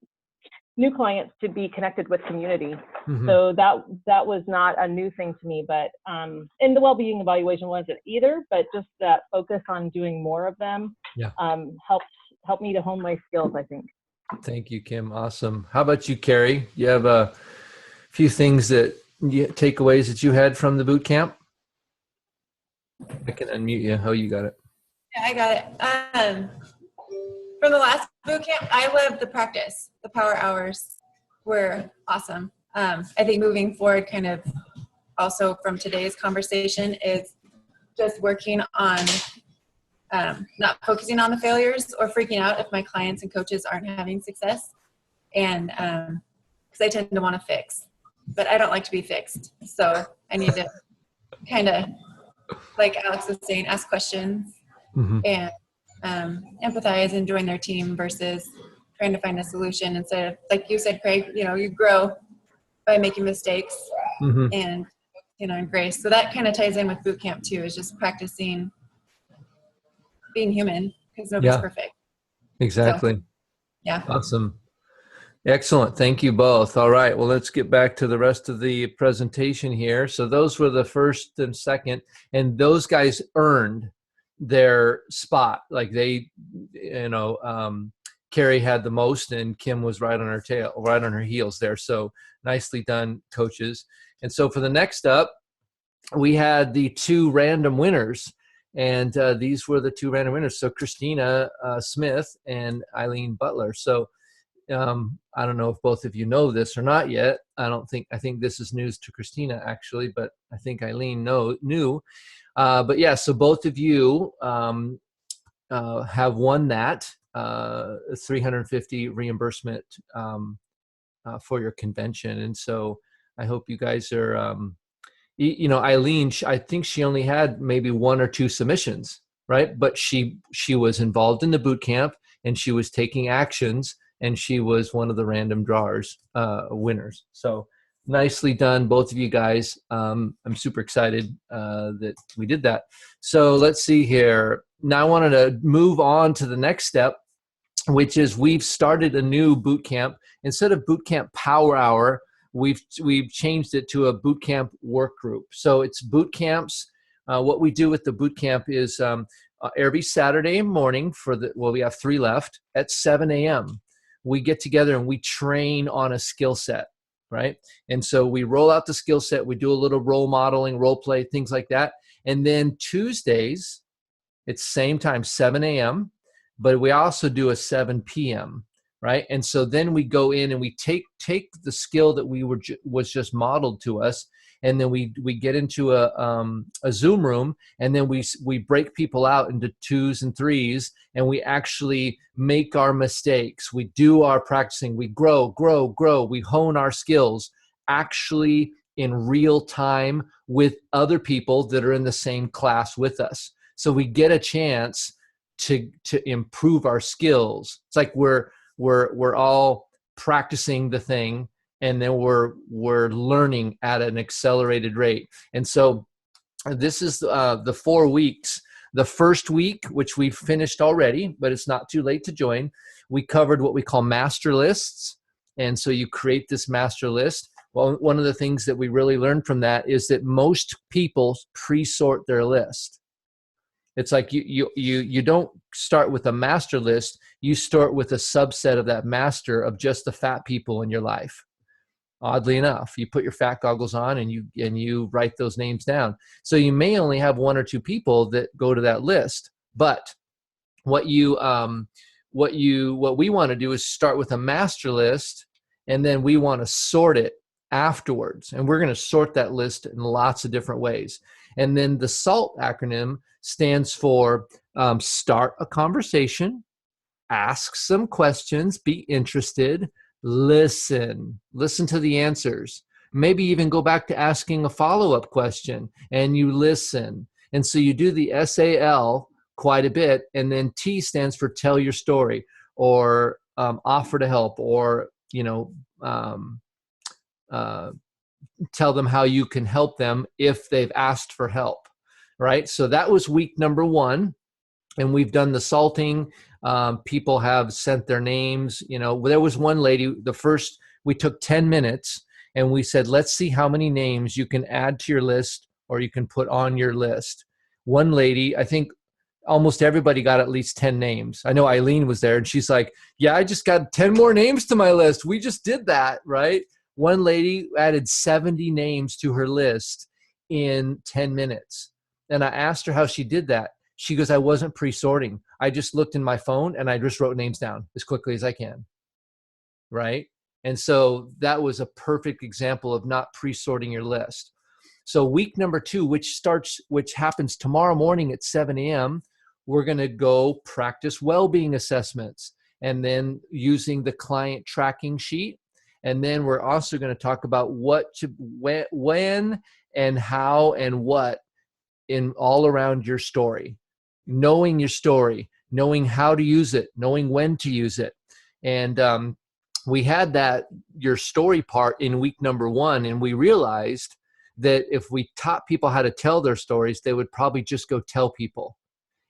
G: clients to be connected with community. Mm-hmm. So that was not a new thing to me, but and the well-being evaluation wasn't either, but just that focus on doing more of them helped me to hone my skills, I think.
B: Thank you, Kim. Awesome. How about you, Carrie? You have a few things takeaways that you had from the boot camp? I can unmute you. Oh, you got it.
J: Yeah, I got it. From the last boot camp, I loved the practice. The power hours were awesome. I think moving forward, kind of also from today's conversation, is just working on not focusing on the failures or freaking out if my clients and coaches aren't having success. And because I tend to want to fix, but I don't like to be fixed. So I need to kind of, like Alex was saying, ask questions and empathize and join their team versus trying to find a solution instead of, like you said, Craig, you know, you grow by making mistakes and, you know, and grace. So that kind of ties in with boot camp too, is just practicing being human, because nobody's perfect.
B: Exactly.
J: So, yeah.
B: Awesome. Excellent. Thank you both. All right. Well, let's get back to the rest of the presentation here. So those were the first and second, and those guys earned their spot. Like they, you know, Carrie had the most and Kim was right on her heels there. So nicely done, coaches. And so for the next up, we had the 2 random winners. And these were the 2 random winners. So Christina Smith and Eileen Butler. So I don't know if both of you know this or not yet. I think this is news to Christina actually, but I think Eileen knew. But yeah, so both of you have won that 350 reimbursement for your convention. And so I hope you guys are, Eileen, I think she only had maybe 1 or 2 submissions, right? But she was involved in the boot camp, and she was taking actions, and she was one of the random drawers, winners. So nicely done, both of you guys. I'm super excited that we did that. So let's see here. Now I wanted to move on to the next step, which is we've started a new boot camp. Instead of boot camp power hour, we've changed it to a boot camp work group. So it's boot camps. What we do with the boot camp is every Saturday morning we have 3 left at 7 a.m. We get together and we train on a skill set, right? And so we roll out the skill set. We do a little role modeling, role play, things like that. And then Tuesdays, it's same time, 7 a.m., but we also do a 7 p.m., right? And so then we go in and we take the skill that was just modeled to us, and then we get into a Zoom room, and then we break people out into 2s and 3s, and we actually make our mistakes. We do our practicing. We grow. We hone our skills actually in real time with other people that are in the same class with us. So we get a chance to improve our skills. It's like we're all practicing the thing, and then we're learning at an accelerated rate. And so this is the 4 weeks. The first week, which we've finished already, but it's not too late to join, we covered what we call master lists. And so you create this master list. Well, one of the things that we really learned from that is that most people pre-sort their list. It's like you don't start with a master list. You start with a subset of that master of just the fat people in your life. Oddly enough, you put your fat goggles on and you write those names down. So you may only have 1 or 2 people that go to that list. But what we want to do is start with a master list, and then we want to sort it afterwards. And we're going to sort that list in lots of different ways. And then the SALT acronym stands for start a conversation, ask some questions, be interested, listen to the answers, maybe even go back to asking a follow-up question, and you listen. And so you do the SAL quite a bit, and then T stands for tell your story, or offer to help, or tell them how you can help them if they've asked for help, right? So that was week number 1, and we've done the salting. People have sent their names. There was one lady, we took 10 minutes, and we said, let's see how many names you can add to your list or you can put on your list. One lady, I think almost everybody got at least 10 names. I know Eileen was there, and she's like, yeah, I just got 10 more names to my list. We just did that, right? One lady added 70 names to her list in 10 minutes. And I asked her how she did that. She goes, I wasn't pre-sorting. I just looked in my phone and I just wrote names down as quickly as I can, right? And so that was a perfect example of not pre-sorting your list. So week number 2, which happens tomorrow morning at 7 a.m., we're going to go practice well-being assessments, and then using the client tracking sheet. And then we're also going to talk about when and how and what in all around your story. Knowing your story, knowing how to use it, knowing when to use it. And we had your story part in week number 1, and we realized that if we taught people how to tell their stories, they would probably just go tell people.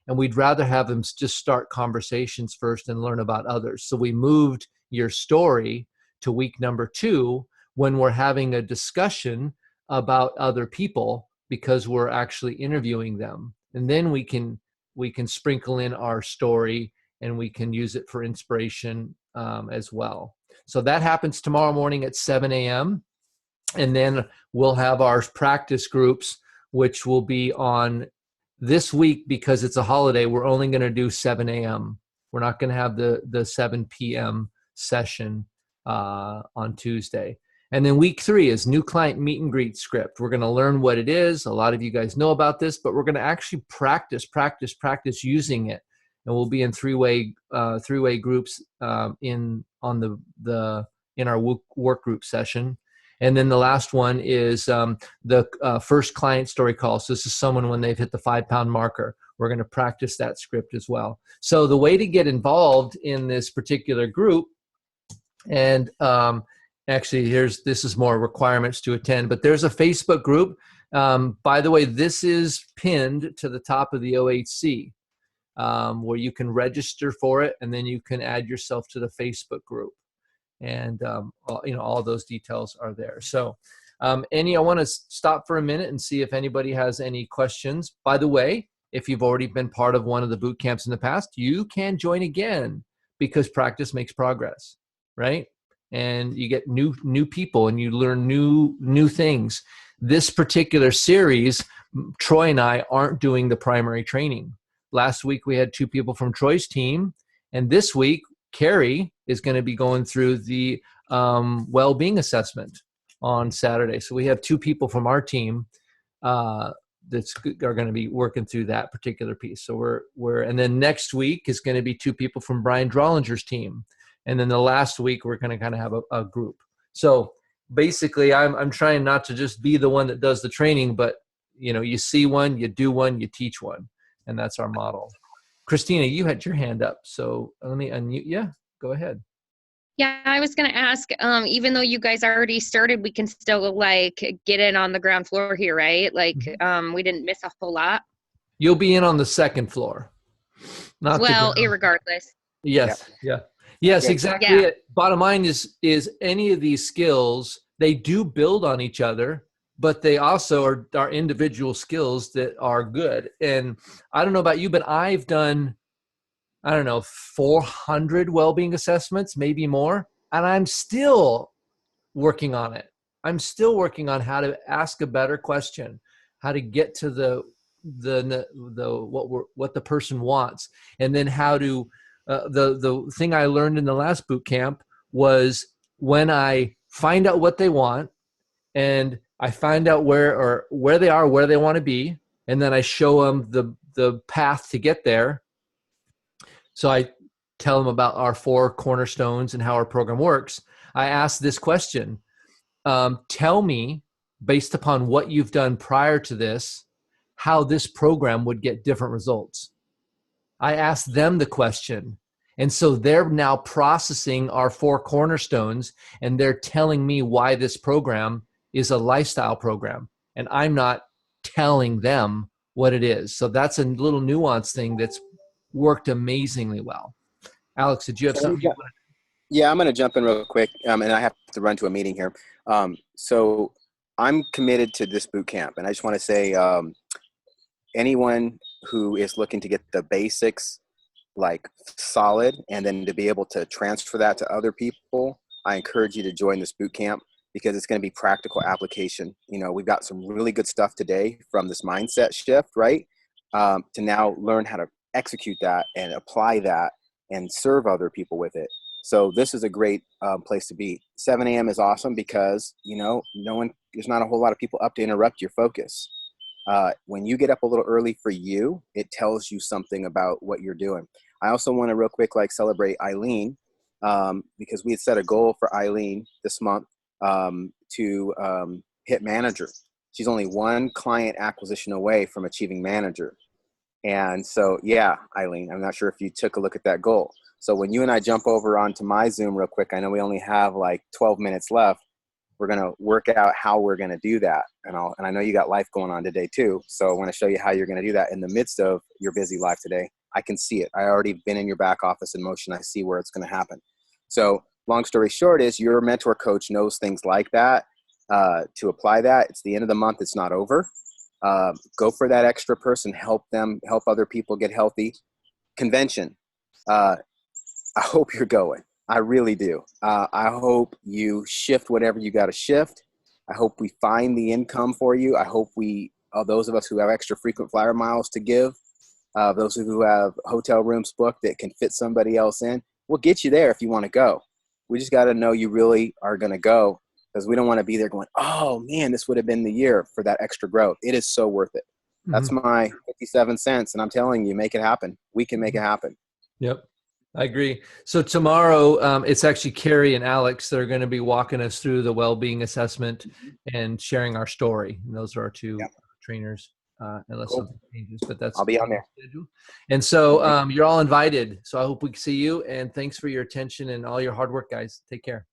B: And we'd rather have them just start conversations first and learn about others. So we moved your story to week number 2, when we're having a discussion about other people, because we're actually interviewing them. And then we can sprinkle in our story, and we can use it for inspiration as well. So that happens tomorrow morning at 7 a.m. And then we'll have our practice groups, which will be on this week. Because it's a holiday, we're only going to do 7 a.m. We're not going to have the 7 p.m. session on Tuesday. And then week 3 is new client meet and greet script. We're going to learn what it is. A lot of you guys know about this, but we're going to actually practice using it. and we'll be in three-way groups in our work group session. And then the last one is the first client story call. So this is someone when they've hit the 5-pound marker. We're going to practice that script as well. So the way to get involved in this particular group, and actually this is more requirements to attend, but there's a Facebook group. By the way, this is pinned to the top of the OHC, where you can register for it, and then you can add yourself to the Facebook group. And all those details are there. So I want to stop for a minute and see if anybody has any questions. By the way, if you've already been part of one of the boot camps in the past, you can join again, because practice makes progress, right? And you get new people, and you learn new things. This particular series, Troy and I aren't doing the primary training. Last week we had 2 people from Troy's team, and this week Carrie is going to be going through the well-being assessment on Saturday. So we have 2 people from our team are going to be working through that particular piece. So and then next week is going to be 2 people from Brian Drollinger's team. And then the last week we're going to kind of have a group. So basically I'm trying not to just be the one that does the training, but you see one, you do one, you teach one. And that's our model. Christina, you had your hand up, so let me unmute you. Go ahead.
F: Yeah, I was going to ask, even though you guys already started, we can still get in on the ground floor here, right? We didn't miss a whole lot.
B: You'll be in on the 2nd floor.
F: Irregardless.
B: Yes. Yeah. Yes, exactly. Yeah. Bottom line is any of these skills, they do build on each other, but they also are individual skills that are good. And I don't know about you, but I've done, 400 well-being assessments, maybe more. And I'm still working on it. I'm still working on how to ask a better question, how to get to what the person wants. And then how to, the thing I learned in the last boot camp was when I find out what they want, and I find out where they are, where they want to be, and then I show them the path to get there. So I tell them about our 4 cornerstones and how our program works. I ask this question: tell me, based upon what you've done prior to this, how this program would get different results. I ask them the question. And so they're now processing our 4 cornerstones, and they're telling me why this program is a lifestyle program. And I'm not telling them what it is. So that's a little nuanced thing that's worked amazingly well. Alex, did you have something you wanted?
D: Yeah, I'm going to jump in real quick, and I have to run to a meeting here. So I'm committed to this boot camp, and I just want to say anyone who is looking to get the basics solid, and then to be able to transfer that to other people, I encourage you to join this boot camp, because it's going to be practical application. We've got some really good stuff today from this mindset shift, right? To now learn how to execute that and apply that and serve other people with it. So this is a great place to be. 7 a.m. is awesome because, there's not a whole lot of people up to interrupt your focus. When you get up a little early for you, it tells you something about what you're doing. I also want to real quick celebrate Eileen, because we had set a goal for Eileen this month to hit manager. She's only 1 client acquisition away from achieving manager. And so, yeah, Eileen, I'm not sure if you took a look at that goal. So when you and I jump over onto my Zoom real quick, I know we only have 12 minutes left. We're going to work out how we're going to do that. And I know you got life going on today too. So I want to show you how you're going to do that in the midst of your busy life today. I can see it. I already been in your back office in motion. I see where it's going to happen. So long story short is your mentor coach knows things like that. To apply that, it's the end of the month. It's not over. Go for that extra person. Help other people get healthy. Convention. I hope you're going. I really do. I hope you shift whatever you got to shift. I hope we find the income for you. I hope those of us who have extra frequent flyer miles to give, those who have hotel rooms booked that can fit somebody else in, we'll get you there if you want to go. We just got to know you really are going to go, because we don't want to be there going, oh man, this would have been the year for that extra growth. It is so worth it. That's my 57 cents. And I'm telling you, make it happen. We can make it happen.
B: Yep. I agree. So tomorrow, it's actually Carrie and Alex that are going to be walking us through the well-being assessment and sharing our story. And those are our two trainers, unless something changes. But that's
D: I'll be on there.
B: Schedule. And so you're all invited. So I hope we can see you. And thanks for your attention and all your hard work, guys. Take care.